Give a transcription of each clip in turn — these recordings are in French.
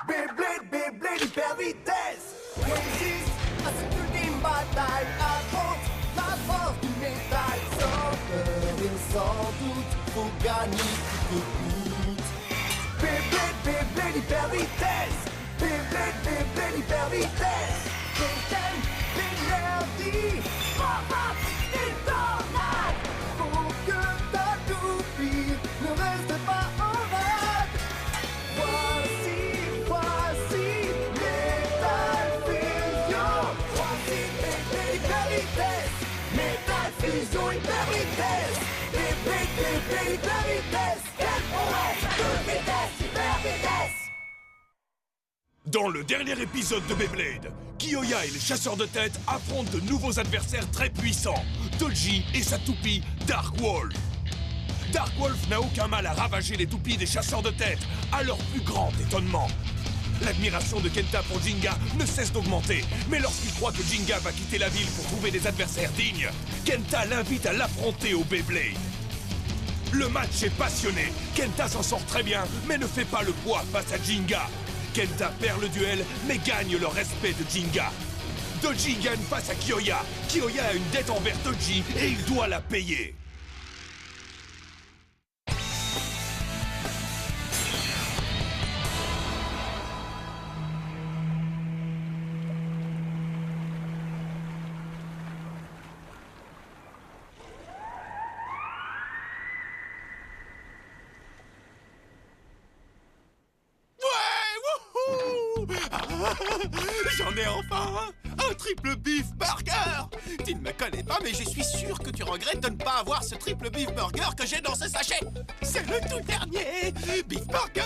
Beyblade, Beyblade, hyper vitesse. Résiste à cette ultime bataille. Affronte la force du métal. Sans peur et sans doute, faut gagner coûte que coûte. Beyblade, Beyblade, hyper vitesse. Beyblade, Beyblade, hyper vitesse. Système d'énergie. Pop-up et tornade. Faut que ta toupie ne reste pas en rade. Voici Metal Fusion. Voici Beyblade, hyper vitesse. Metal Fusion, hyper vitesse. Beyblade, Beyblade, hyper vitesse. Quelle prouesse de vitesse, hyper vitesse. Dans le dernier épisode de Beyblade, Kiyoya et les chasseurs de tête affrontent de nouveaux adversaires très puissants, Dodgy et sa toupie Dark Wolf. Dark Wolf n'a aucun mal à ravager les toupies des chasseurs de tête, à leur plus grand étonnement. L'admiration de Kenta pour Jinga ne cesse d'augmenter, mais lorsqu'il croit que Jinga va quitter la ville pour trouver des adversaires dignes, Kenta l'invite à l'affronter au Beyblade. Le match est passionné, Kenta s'en sort très bien, mais ne fait pas le poids face à Jinga. Kenta perd le duel, mais gagne le respect de Jinga. Dodgy gagne face à Kiyoya. Kiyoya a une dette envers Dodgy et il doit la payer. J'en ai enfin un triple beef burger. Tu ne me connais pas, mais je suis sûr que tu regrettes de ne pas avoir ce triple beef burger que j'ai dans ce sachet. C'est le tout dernier beef burger.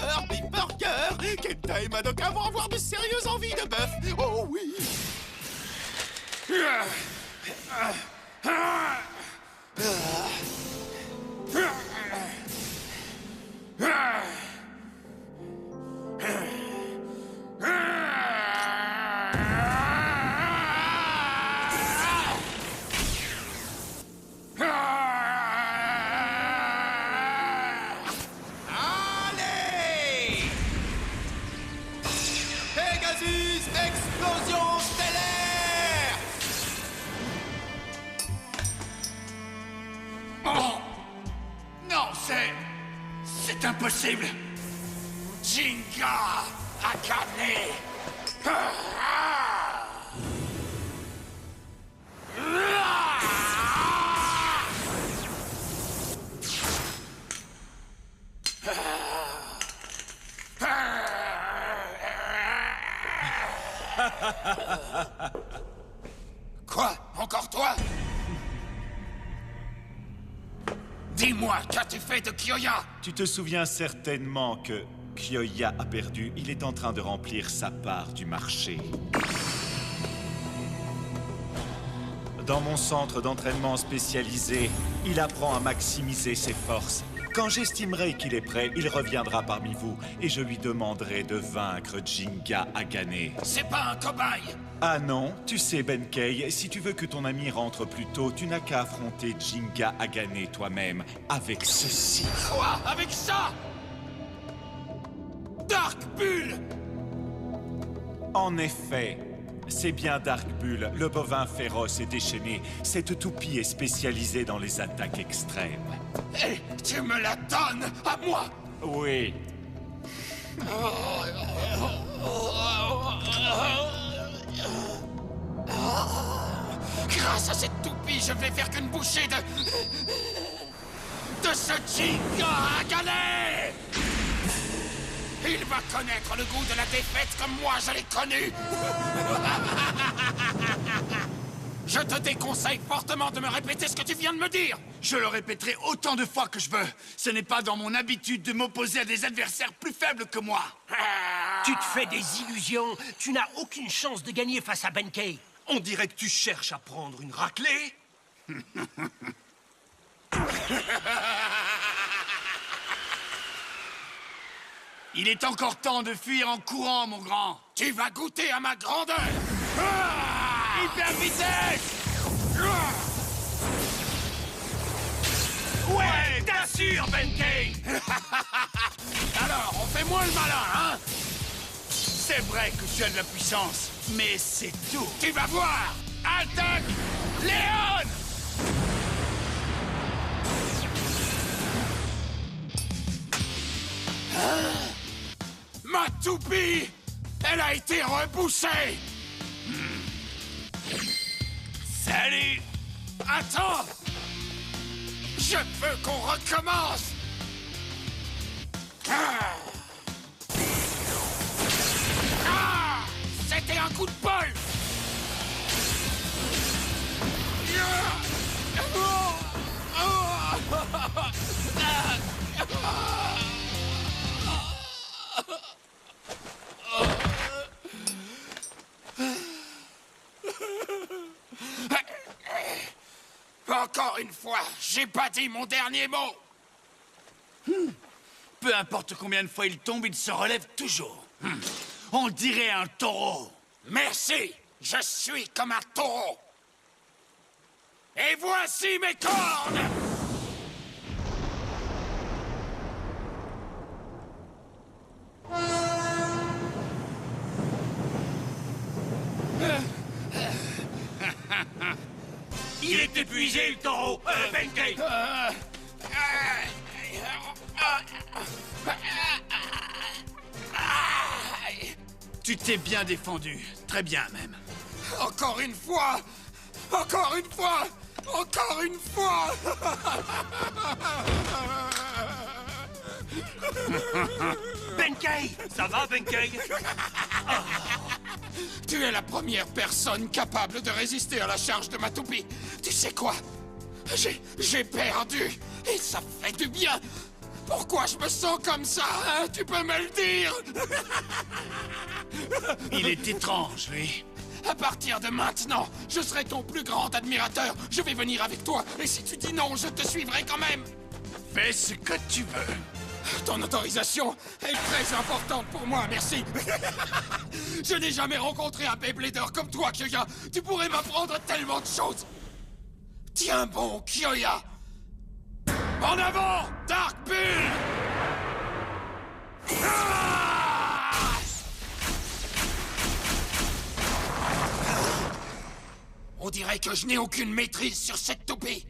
Kenta et Madoka vont avoir de sérieuses envies de bœuf. Oh oui. Allez! Pegasus, explosion stellaire! Oh! Non, c'est impossible! Jinga a gagné! Quoi? Encore toi? Dis-moi, qu'as-tu fait de Kiyoya? Tu te souviens certainement que Kiyoya a perdu. Il est en train de remplir sa part du marché. Dans mon centre d'entraînement spécialisé, il apprend à maximiser ses forces. Quand j'estimerai qu'il est prêt, il reviendra parmi vous et je lui demanderai de vaincre Jinga Agane. C'est pas un cobaye! Ah non, tu sais Benkei, si tu veux que ton ami rentre plus tôt, tu n'as qu'à affronter Jinga Agane toi-même avec ceci. Quoi? Avec ça? Dark Bull! En effet, c'est bien Dark Bull, le bovin féroce et déchaîné. Cette toupie est spécialisée dans les attaques extrêmes. Et tu me la donnes à moi? Oui. Grâce à cette toupie, je vais faire qu'une bouchée de ce Jinga Agane! Il va connaître le goût de la défaite comme moi je l'ai connu! Je te déconseille fortement de me répéter ce que tu viens de me dire! Je le répéterai autant de fois que je veux. Ce n'est pas dans mon habitude de m'opposer à des adversaires plus faibles que moi. Tu te fais des illusions. Tu n'as aucune chance de gagner face à Benkei. On dirait que tu cherches à prendre une raclée. Il est encore temps de fuir en courant, mon grand. Tu vas goûter à ma grandeur! Hyper vitesse! Ouais, t'assures, Benkei! Alors, on fait moins le malin, hein? C'est vrai que tu as de la puissance, mais c'est tout. Tu vas voir! Attaque Léon! Ma toupie! Elle a été repoussée! Salut! Attends! Je veux qu'on recommence! C'était un coup de bol! Encore une fois, j'ai pas dit mon dernier mot! Peu importe combien de fois il tombe, il se relève toujours. On dirait un taureau. Merci! Je suis comme un taureau! Et voici mes cornes! Il est épuisé, le taureau. Benkei. Tu t'es bien défendu. Très bien, même. Encore une fois! Encore une fois! Encore une fois! Benkei. Ça va, Benkei? Tu es la première personne capable de résister à la charge de ma toupie. Tu sais quoi? J'ai perdu. Et ça fait du bien. Pourquoi je me sens comme ça, hein? Tu peux me le dire? Il est étrange, lui. À partir de maintenant, je serai ton plus grand admirateur. Je vais venir avec toi. Et si tu dis non, je te suivrai quand même. Fais ce que tu veux. Ton autorisation est très importante pour moi, merci. Je n'ai jamais rencontré un Beyblader comme toi, Kyoya. Tu pourrais m'apprendre tellement de choses. Tiens bon, Kyoya. En avant, Dark Bull! Ah! On dirait que je n'ai aucune maîtrise sur cette toupie.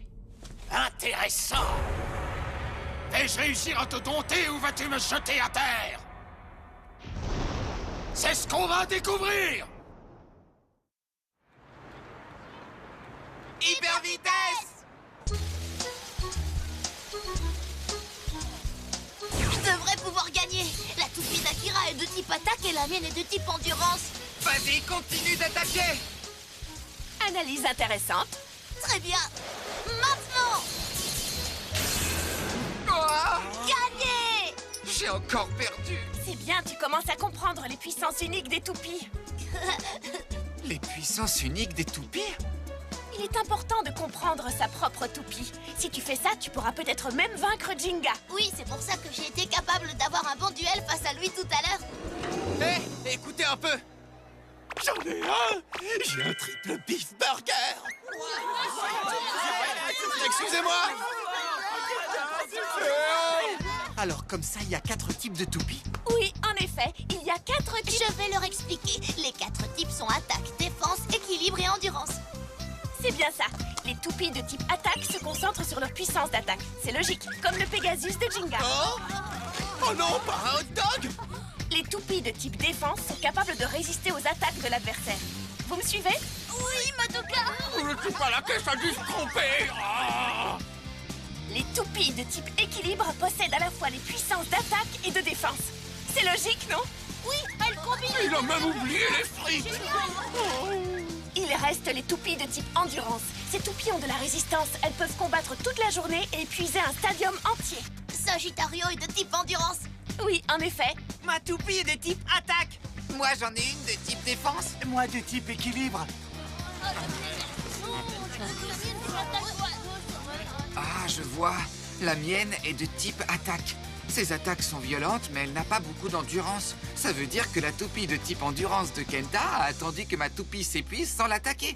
Intéressant. Vais-je réussir à te dompter ou vas-tu me jeter à terre? C'est ce qu'on va découvrir! Hyper vitesse! Je devrais pouvoir gagner. La toupie d'Akira est de type attaque et la mienne est de type endurance. Vas-y, continue d'attaquer! Analyse intéressante. Très bien. Maintenant, gagné! J'ai encore perdu! C'est bien, tu commences à comprendre les puissances uniques des toupies. Les puissances uniques des toupies? Il est important de comprendre sa propre toupie. Si tu fais ça, tu pourras peut-être même vaincre Jinga. Oui, c'est pour ça que j'ai été capable d'avoir un bon duel face à lui tout à l'heure. Hé, écoutez un peu! J'en ai un! J'ai un triple beef burger! Excusez-moi! Alors, comme ça, il y a 4 types de toupies? Oui, en effet, il y a 4 types. Je vais leur expliquer. Les 4 types sont attaque, défense, équilibre et endurance. C'est bien ça. Les toupies de type attaque se concentrent sur leur puissance d'attaque. C'est logique, comme le Pegasus de Jinga. Oh! Oh non, pas un hot dog! Les toupies de type défense sont capables de résister aux attaques de l'adversaire. Vous me suivez? Oui, Madoka! Je ne suis pas la caisse à dû se tromper! Ah! Les toupies de type équilibre possèdent à la fois les puissances d'attaque et de défense. C'est logique, non? Oui, elles combinent. Il a même oublié les frites! Il reste les toupies de type endurance. Ces toupies ont de la résistance. Elles peuvent combattre toute la journée et épuiser un stadium entier. Sagittario est de type endurance. Oui, en effet. Ma toupie est de type attaque. Moi, j'en ai une de type défense. Moi, de type équilibre. Ah, je vois. La mienne est de type attaque. Ses attaques sont violentes, mais elle n'a pas beaucoup d'endurance. Ça veut dire que la toupie de type endurance de Kenta a attendu que ma toupie s'épuise sans l'attaquer.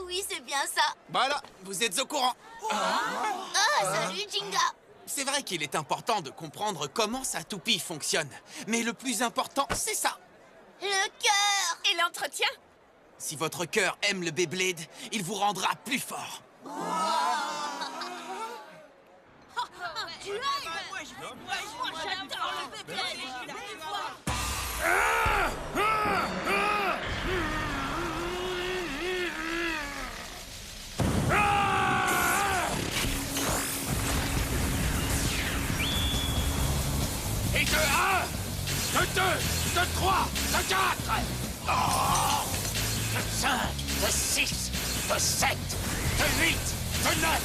Oui, c'est bien ça. Voilà, vous êtes au courant. Ah, salut, Jinga. C'est vrai qu'il est important de comprendre comment sa toupie fonctionne. Mais le plus important, c'est ça. Le cœur! Et l'entretien? Si votre cœur aime le Beyblade, il vous rendra plus fort. Et de 1, de 2, de 3, de 4, de 5, de 6, de 7, de 8, de 9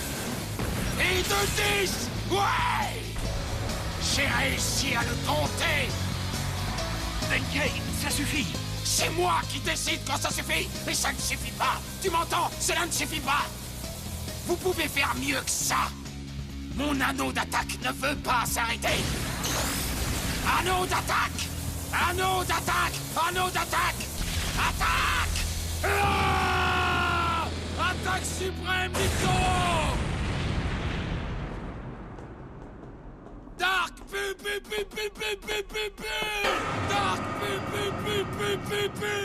et de 10. Ouais! J'ai réussi à le compter. Benkei, ça suffit. C'est moi qui décide quand ça suffit. Et ça ne suffit pas. Tu m'entends? Cela ne suffit pas. Vous pouvez faire mieux que ça. Mon anneau d'attaque ne veut pas s'arrêter. Anneau d'attaque! Anneau d'attaque! Anneau d'attaque! Attaque! Ah! Attaque suprême Nitro! Dark pu pu pu pu pu pu pu pu! Dark pu pu pu pu pu pu!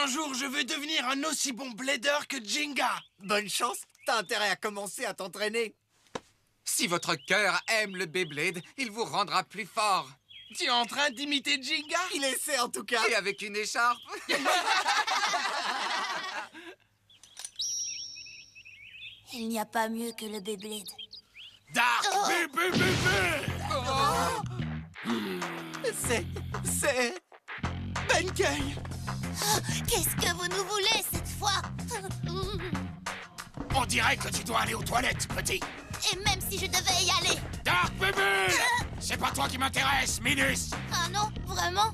Un jour, je vais devenir un aussi bon blader que Jinga. Bonne chance, t'as intérêt à commencer à t'entraîner. Si votre cœur aime le Beyblade, il vous rendra plus fort. Tu es en train d'imiter Jinga? Il essaie en tout cas. Et avec une écharpe. Il n'y a pas mieux que le Beyblade. Dark pu pu pu pu! C'est... Benkei! Qu'est-ce que vous nous voulez cette fois? On dirait que tu dois aller aux toilettes, petit. Et même si je devais y aller. Dark Bubble! C'est pas toi qui m'intéresse, Minus! Ah non, vraiment?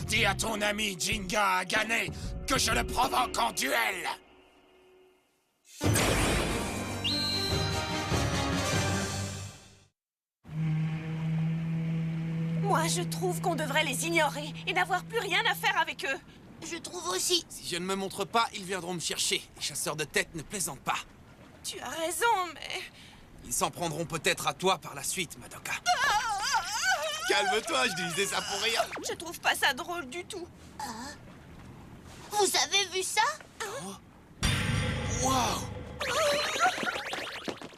Dis à ton ami Jinga Gane que je le provoque en duel! Moi, je trouve qu'on devrait les ignorer et n'avoir plus rien à faire avec eux. Je trouve aussi. Si je ne me montre pas, ils viendront me chercher. Les chasseurs de tête ne plaisantent pas. Tu as raison, mais... Ils s'en prendront peut-être à toi par la suite, Madoka. Calme-toi, je disais ça pour rien. Je trouve pas ça drôle du tout. Vous avez vu ça? Wow!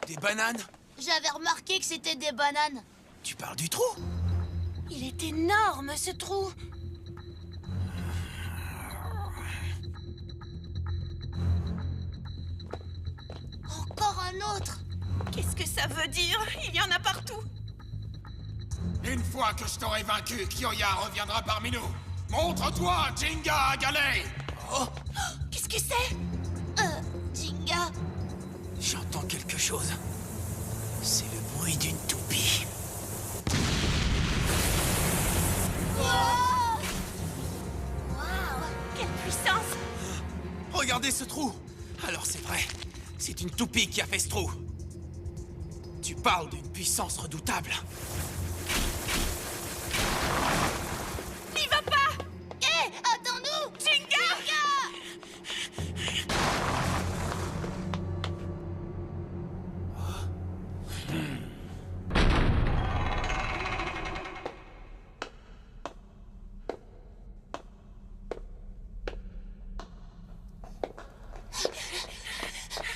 Des bananes? J'avais remarqué que c'était des bananes. Tu parles du trou? Il est énorme, ce trou. Encore un autre. Qu'est-ce que ça veut dire? Il y en a partout. Une fois que je t'aurai vaincu, Kyoya reviendra parmi nous. Montre-toi, Jinga Gane! Oh! Qu'est-ce que c'est? Jinga. J'entends quelque chose. C'est le bruit d'une toupie. Wow! Quelle puissance! Regardez ce trou! Alors c'est vrai, c'est une toupie qui a fait ce trou. Tu parles d'une puissance redoutable. N'y va pas! Hé, attends-nous! Jinga!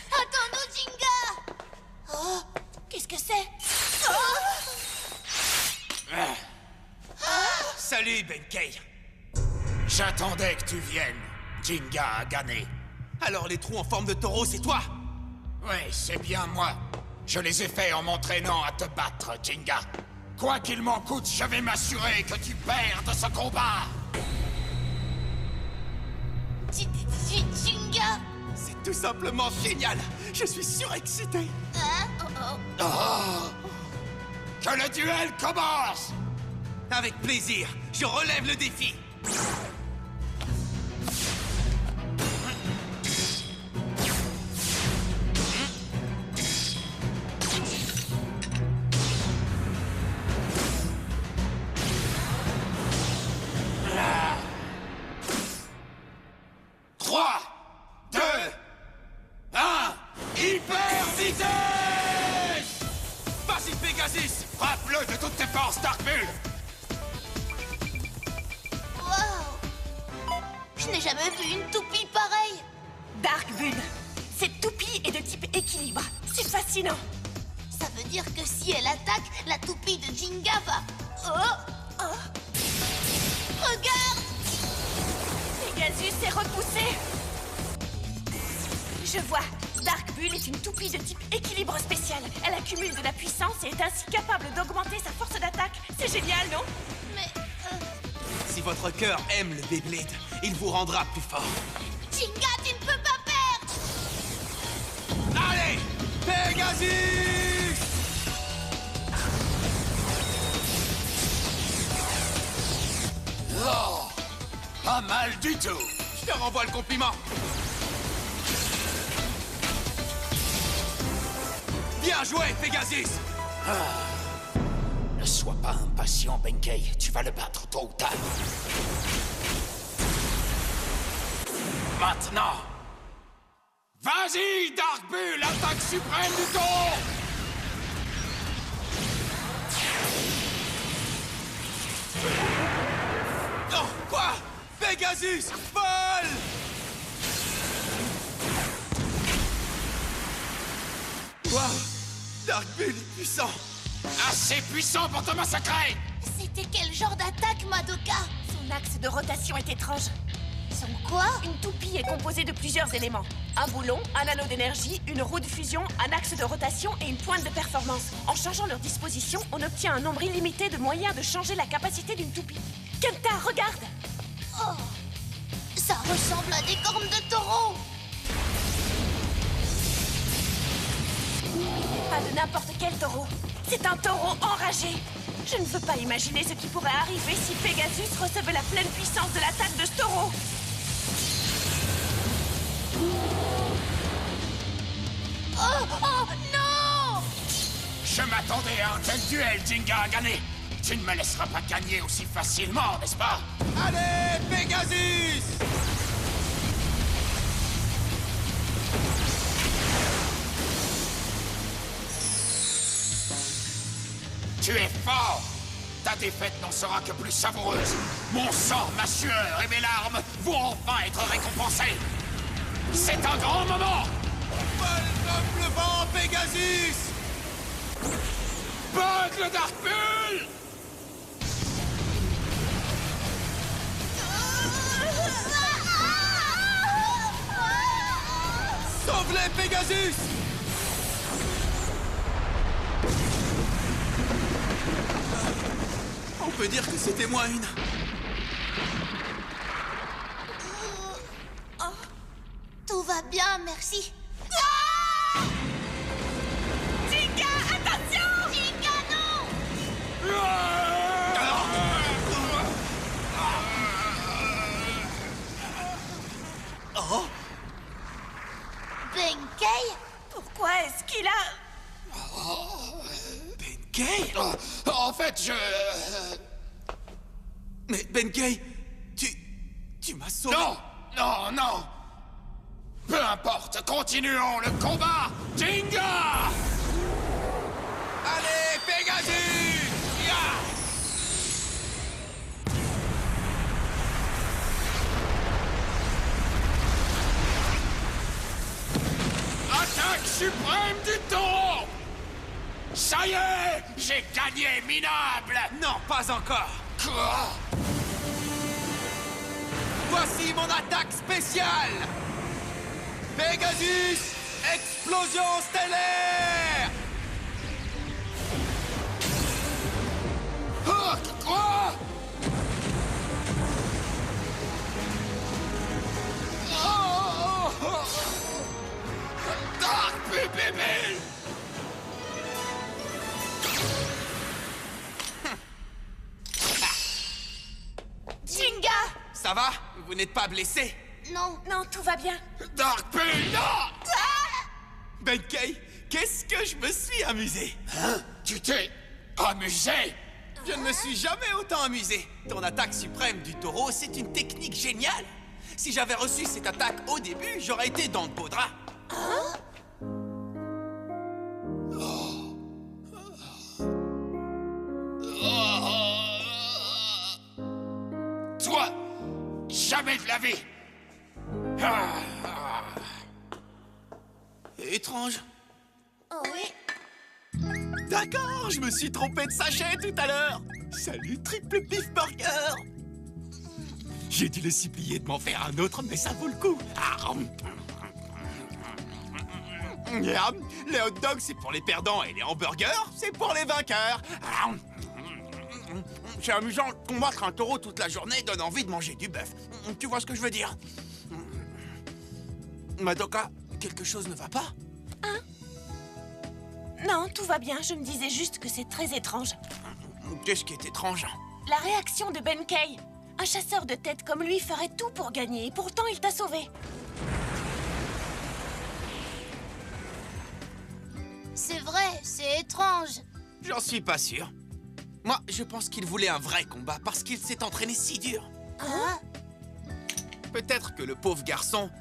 Attends-nous, Jinga! Oh, qu'est-ce que c'est? Salut, Benkei! J'attendais que tu viennes, Jinga Gane. Alors les trous en forme de taureau, c'est toi? Oui, c'est bien moi. Je les ai faits en m'entraînant à te battre, Jinga. Quoi qu'il m'en coûte, je vais m'assurer que tu perdes ce combat. Jinga? C'est tout simplement génial! Je suis surexcité! Hein? Oh, que le duel commence! Avec plaisir, je relève le défi! Trois, 2, 1, hyper vitesse! Vas-y, Pegasus! Frappe-le de toutes tes forces, Dark Bull! Wow! Je n'ai jamais vu une toupie pareille. Dark Bull, cette toupie est de type équilibre. C'est fascinant. Ça veut dire que si elle attaque, la toupie de Jinga va... Oh, regarde! Pegasus est repoussé. Je vois. Dark Bull est une toupie de type équilibre spécial. Elle accumule de la puissance et est ainsi capable d'augmenter sa force d'attaque. C'est génial, non? Mais... Si votre cœur aime le Beyblade, il vous rendra plus fort. Jinga, tu ne peux pas perdre! Allez, Pegasus! Oh, pas mal du tout. Je te renvoie le compliment. Bien joué, Pegasus! Ne sois pas impatient, Benkei. Tu vas le battre tôt ou tard. Maintenant. Vas-y, Dark Bull, attaque suprême du taureau! Non, quoi? Pegasus, vole! Wow, Dark Bull est puissant. Assez puissant pour te massacrer! C'était quel genre d'attaque, Madoka? Son axe de rotation est étrange. Son quoi? Une toupie est composée de plusieurs éléments. Un boulon, un anneau d'énergie, une roue de fusion, un axe de rotation et une pointe de performance. En changeant leur disposition, on obtient un nombre illimité de moyens de changer la capacité d'une toupie. Kenta, regarde! Oh, ça ressemble à des cornes de taureau. Pas de n'importe quel taureau. C'est un taureau enragé. Je ne veux pas imaginer ce qui pourrait arriver si Pegasus recevait la pleine puissance de l'attaque de ce taureau. Oh non! Je m'attendais à un tel duel, Jinga a gagné. Tu ne me laisseras pas gagner aussi facilement, n'est-ce pas? Allez, Pegasus! Tu es fort! Ta défaite n'en sera que plus savoureuse. Mon sang, ma sueur et mes larmes vont enfin être récompensés. C'est un grand moment! Vole comme le vent, Pegasus! Bug le Dark Bull! Sauve-les, Pegasus! On peut dire que c'était moi une. Tout va bien, merci. Jinga, attention! Jinga, non! Oh! Benkei? Pourquoi est-ce qu'il a... Benkei? En fait, je... Mais Benkei, tu m'as sauvé. Non! Non, non! Peu importe, continuons le combat! Jinga! Allez, Pegasus! Ya! Attaque suprême du taureau! Ça y est! J'ai gagné, minable! Non, pas encore. Quoi? Voici mon attaque spéciale! Pegasus! Explosion stellaire! Oh, quoi? Oh! Dark bébé! Jinga! Ça va? Vous n'êtes pas blessé? Non. Non, tout va bien. Dark Bull, non! Benkei, qu'est-ce que je me suis amusé? Hein? Tu t'es amusé? Je ne me suis jamais autant amusé. Ton attaque suprême du taureau, c'est une technique géniale. Si j'avais reçu cette attaque au début, j'aurais été dans le beau drap. Toi, jamais de la vie, Étrange. Oh oui. D'accord, je me suis trompé de sachet tout à l'heure. Salut, Triple Beef Burger. J'ai dû les supplier de m'en faire un autre, mais ça vaut le coup. Les hot dogs, c'est pour les perdants, et les hamburgers, c'est pour les vainqueurs. C'est amusant, combattre un taureau toute la journée donne envie de manger du bœuf. Tu vois ce que je veux dire? Madoka, quelque chose ne va pas? Hein? Non, tout va bien. Je me disais juste que c'est très étrange. Qu'est-ce qui est étrange? La réaction de Benkei. Un chasseur de tête comme lui ferait tout pour gagner, et pourtant il t'a sauvé. C'est vrai, c'est étrange. J'en suis pas sûr. Moi, je pense qu'il voulait un vrai combat parce qu'il s'est entraîné si dur. Hein? Peut-être que le pauvre garçon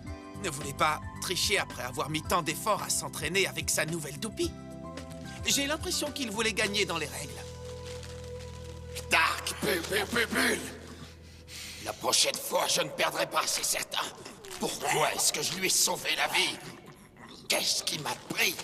ne voulait pas tricher après avoir mis tant d'efforts à s'entraîner avec sa nouvelle toupie. J'ai l'impression qu'il voulait gagner dans les règles. Dark Bull. La prochaine fois, je ne perdrai pas, c'est certain. Pourquoi est-ce que je lui ai sauvé la vie? Qu'est-ce qui m'a pris?